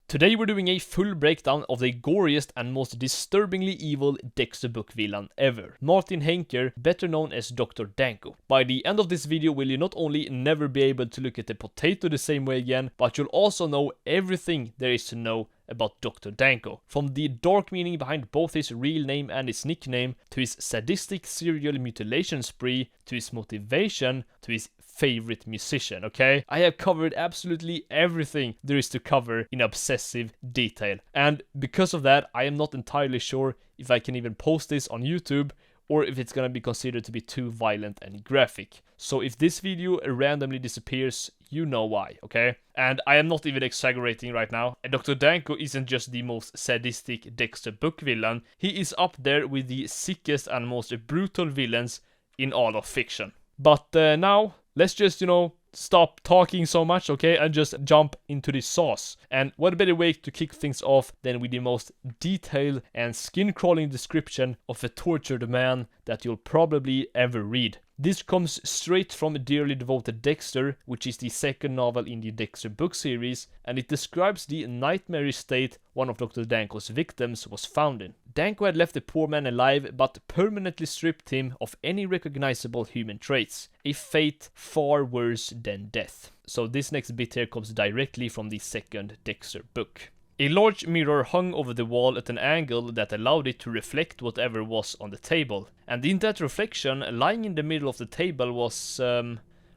Today we're doing a full breakdown of the goriest and most disturbingly evil Dexter Book villain ever, Martin Henker, better known as Dr. Danco. By the end of this video will you not only never be able to look at the potato the same way again, but you'll also know everything there is to know about Dr. Danco. From the dark meaning behind both his real name and his nickname, to his sadistic serial mutilation spree, to his motivation, to his favorite musician, okay? I have covered absolutely everything there is to cover in obsessive detail. And because of that, I am not entirely sure if I can even post this on YouTube or if it's gonna be considered to be too violent and graphic. So if this video randomly disappears, you know why, okay? And I am not even exaggerating right now. Dr. Danco isn't just the most sadistic Dexter Book villain, he is up there with the sickest and most brutal villains in all of fiction. But now, let's just, stop talking so much, okay, and just jump into the sauce. And what better way to kick things off than with the most detailed and skin-crawling description of a tortured man that you'll probably ever read. This comes straight from Dearly Devoted Dexter, which is the second novel in the Dexter Book series, and it describes the nightmarish state one of Dr. Danco's victims was found in. Danco had left the poor man alive, but permanently stripped him of any recognizable human traits, a fate far worse than death. So this next bit here comes directly from the second Dexter book. A large mirror hung over the wall at an angle that allowed it to reflect whatever was on the table. And in that reflection, lying in the middle of the table was,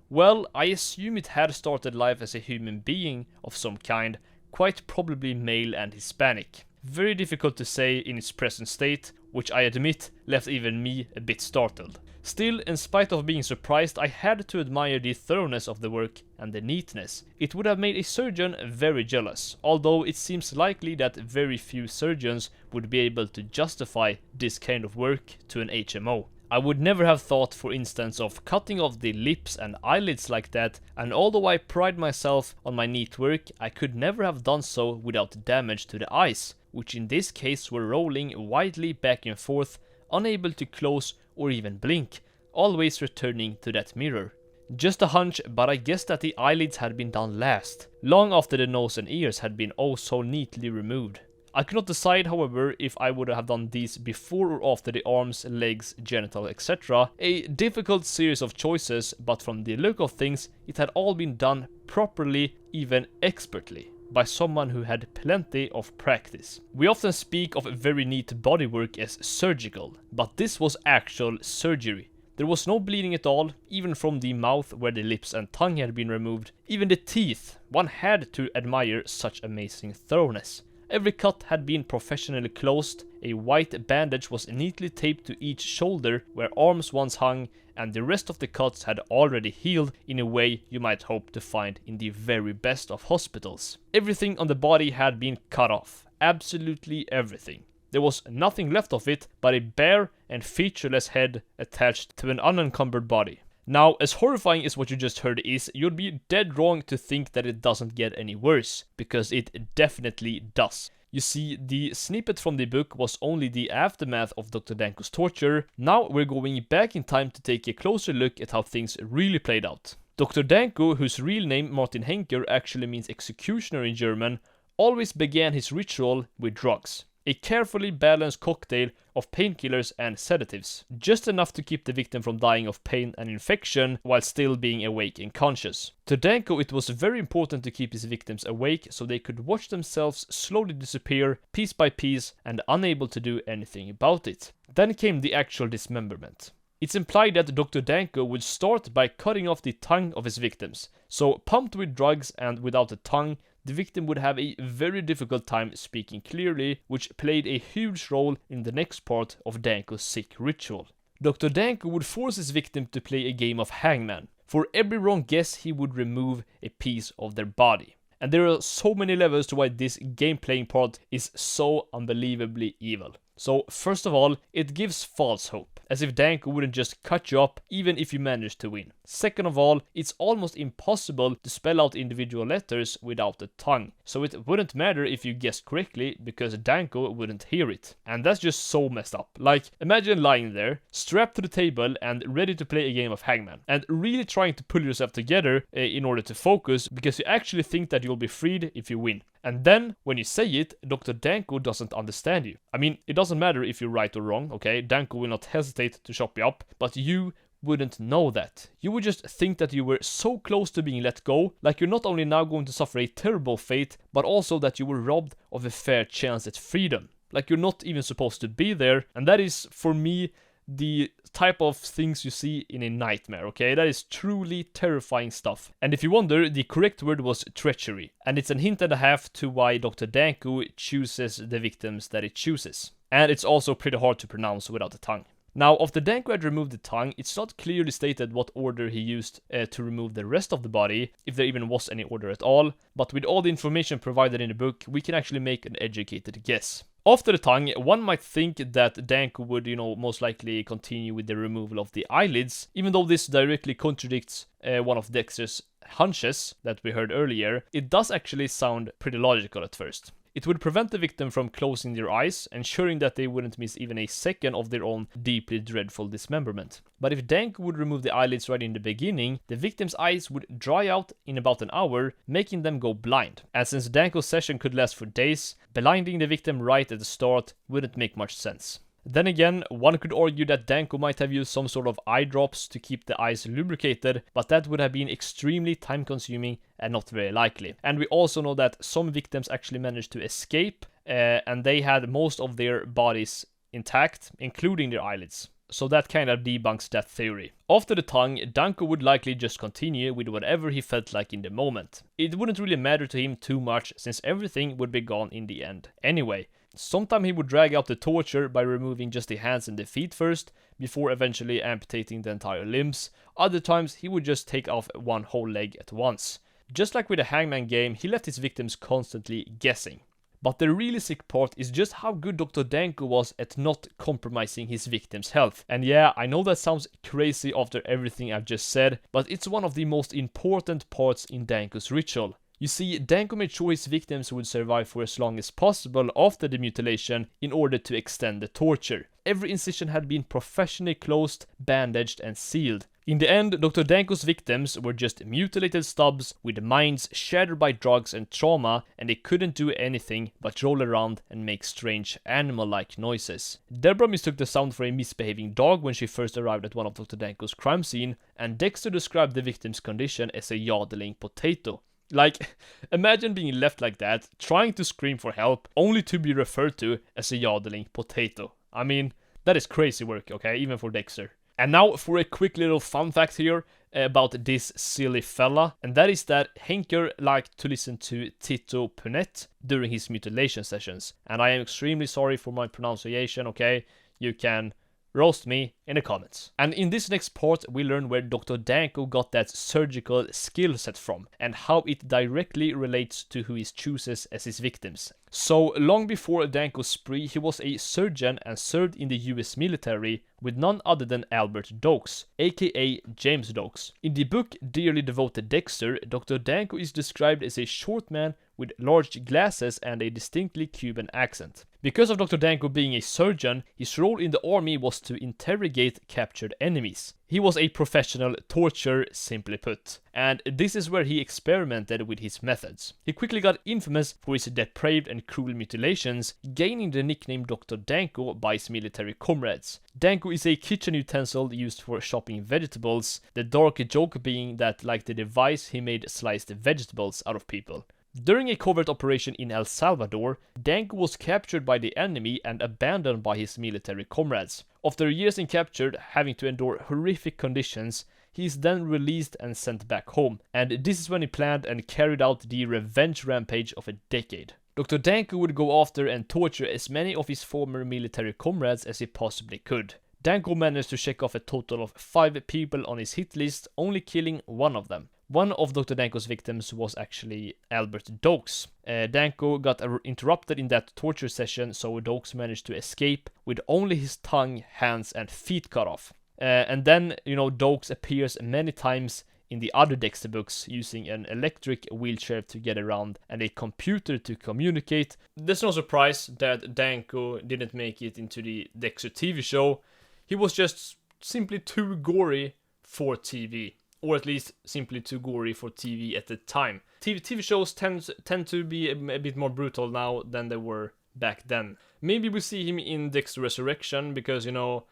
well, I assume it had started life as a human being of some kind, quite probably male and Hispanic. Very difficult to say in its present state, which I admit left even me a bit startled. Still, in spite of being surprised, I had to admire the thoroughness of the work and the neatness. It would have made a surgeon very jealous, although it seems likely that very few surgeons would be able to justify this kind of work to an HMO. I would never have thought, for instance, of cutting off the lips and eyelids like that, and although I pride myself on my neat work, I could never have done so without damage to the eyes, which in this case were rolling widely back and forth, unable to close or even blink, always returning to that mirror. Just a hunch, but I guess that the eyelids had been done last, long after the nose and ears had been oh so neatly removed. I could not decide, however, if I would have done these before or after the arms, legs, genital, etc. A difficult series of choices, but from the look of things, it had all been done properly, even expertly, by someone who had plenty of practice. We often speak of very neat bodywork as surgical, but this was actual surgery. There was no bleeding at all, even from the mouth where the lips and tongue had been removed. Even the teeth, one had to admire such amazing thoroughness. Every cut had been professionally closed, a white bandage was neatly taped to each shoulder where arms once hung, and the rest of the cuts had already healed in a way you might hope to find in the very best of hospitals. Everything on the body had been cut off, absolutely everything. There was nothing left of it but a bare and featureless head attached to an unencumbered body. Now, as horrifying as what you just heard is, you'd be dead wrong to think that it doesn't get any worse, because it definitely does. You see, the snippet from the book was only the aftermath of Dr. Danco's torture. Now we're going back in time to take a closer look at how things really played out. Dr. Danco, whose real name Martin Henker actually means executioner in German, always began his ritual with drugs. A carefully balanced cocktail of painkillers and sedatives, just enough to keep the victim from dying of pain and infection while still being awake and conscious. To Danco, it was very important to keep his victims awake so they could watch themselves slowly disappear piece by piece and unable to do anything about it. Then came the actual dismemberment. It's implied that Dr. Danco would start by cutting off the tongue of his victims, so pumped with drugs and without a tongue, the victim would have a very difficult time speaking clearly, which played a huge role in the next part of Danco's sick ritual. Dr. Danco would force his victim to play a game of Hangman. For every wrong guess, he would remove a piece of their body. And there are so many levels to why this game playing part is so unbelievably evil. So first of all, it gives false hope, as if Danco wouldn't just cut you up even if you managed to win. Second of all, it's almost impossible to spell out individual letters without a tongue, so it wouldn't matter if you guessed correctly because Danco wouldn't hear it. And that's just so messed up. Like, imagine lying there, strapped to the table and ready to play a game of Hangman, and really trying to pull yourself together in order to focus because you actually think that you'll be freed if you win. And then, when you say it, Dr. Danco doesn't understand you. I mean, it doesn't matter if you're right or wrong, okay? Danco will not hesitate to chop you up, but you wouldn't know that. You would just think that you were so close to being let go, like you're not only now going to suffer a terrible fate, but also that you were robbed of a fair chance at freedom. Like you're not even supposed to be there, and that is, for me, the type of things you see in a nightmare, okay? That is truly terrifying stuff. And if you wonder, the correct word was treachery. And it's a hint and a half to why Dr. Danco chooses the victims that it chooses. And it's also pretty hard to pronounce without a tongue. Now, after Danco had removed the tongue, it's not clearly stated what order he used to remove the rest of the body, if there even was any order at all, but with all the information provided in the book, we can actually make an educated guess. After the tongue, one might think that Danco would, most likely continue with the removal of the eyelids, even though this directly contradicts one of Dexter's hunches that we heard earlier. It does actually sound pretty logical at first. It would prevent the victim from closing their eyes, ensuring that they wouldn't miss even a second of their own deeply dreadful dismemberment. But if Danco would remove the eyelids right in the beginning, the victim's eyes would dry out in about an hour, making them go blind. And since Danco's session could last for days, blinding the victim right at the start wouldn't make much sense. Then again, one could argue that Danco might have used some sort of eye drops to keep the eyes lubricated, but that would have been extremely time consuming and not very likely. And we also know that some victims actually managed to escape, and they had most of their bodies intact, including their eyelids. So that kind of debunks that theory. After the tongue, Danco would likely just continue with whatever he felt like in the moment. It wouldn't really matter to him too much, since everything would be gone in the end anyway. Sometimes he would drag out the torture by removing just the hands and the feet first, before eventually amputating the entire limbs. Other times he would just take off one whole leg at once. Just like with the Hangman game, he left his victims constantly guessing. But the really sick part is just how good Dr. Danco was at not compromising his victims' health. And yeah, I know that sounds crazy after everything I've just said, but it's one of the most important parts in Danco's ritual. You see, Danco made sure his victims would survive for as long as possible after the mutilation in order to extend the torture. Every incision had been professionally closed, bandaged and sealed. In the end, Dr. Danco's victims were just mutilated stubs with minds shattered by drugs and trauma, and they couldn't do anything but roll around and make strange animal-like noises. Deborah mistook the sound for a misbehaving dog when she first arrived at one of Dr. Danco's crime scene, and Dexter described the victim's condition as a yodeling potato. Like, imagine being left like that, trying to scream for help, only to be referred to as a yodeling potato. I mean, that is crazy work, okay, even for Dexter. And now for a quick little fun fact here about this silly fella, and that is that Henker liked to listen to Tito Punnett during his mutilation sessions. And I am extremely sorry for my pronunciation, okay? You can roast me in the comments. And in this next part, we learn where Dr. Danco got that surgical skill set from, and how it directly relates to who he chooses as his victims. So, long before Danco's spree, he was a surgeon and served in the US military with none other than Albert Dokes, aka James Dokes. In the book Dearly Devoted Dexter, Dr. Danco is described as a short man with large glasses and a distinctly Cuban accent. Because of Dr. Danco being a surgeon, his role in the army was to interrogate captured enemies. He was a professional torturer, simply put, and this is where he experimented with his methods. He quickly got infamous for his depraved and cruel mutilations, gaining the nickname Dr. Danco by his military comrades. Danco is a kitchen utensil used for chopping vegetables, the dark joke being that, like the device, he made sliced vegetables out of people. During a covert operation in El Salvador, Danco was captured by the enemy and abandoned by his military comrades. After years in capture, having to endure horrific conditions, he is then released and sent back home, and this is when he planned and carried out the revenge rampage of a decade. Dr. Danco would go after and torture as many of his former military comrades as he possibly could. Danco managed to check off a total of 5 people on his hit list, only killing one of them. One of Dr. Danco's victims was actually Albert Dokes. Danco got interrupted in that torture session, so Dokes managed to escape with only his tongue, hands and feet cut off. And then, you know, Dokes appears many times in the other Dexter books using an electric wheelchair to get around and a computer to communicate. There's no surprise that Danco didn't make it into the Dexter TV show. He was just simply too gory for TV. Or at least simply too gory for TV at the time. TV shows tend to be a bit more brutal now than they were back then. Maybe we see him in Dexter Resurrection because, you know,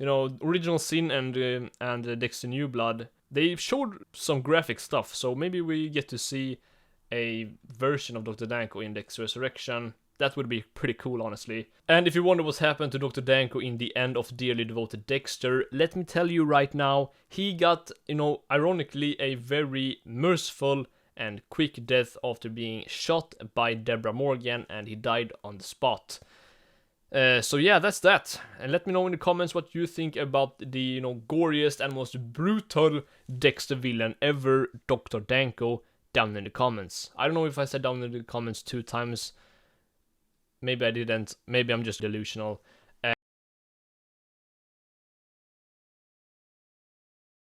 Original Sin and Dexter New Blood, they showed some graphic stuff, so maybe we get to see a version of Dr. Danco in Dexter Resurrection. That would be pretty cool, honestly. And if you wonder what's happened to Dr. Danco in the end of Dearly Devoted Dexter, let me tell you right now, he got, you know, ironically, a very merciful and quick death after being shot by Deborah Morgan, and he died on the spot. So yeah, that's that. And let me know in the comments what you think about the, you know, goriest and most brutal Dexter villain ever, Dr. Danco, down in the comments. I don't know if I said down in the comments 2 times. Maybe I didn't. Maybe I'm just delusional.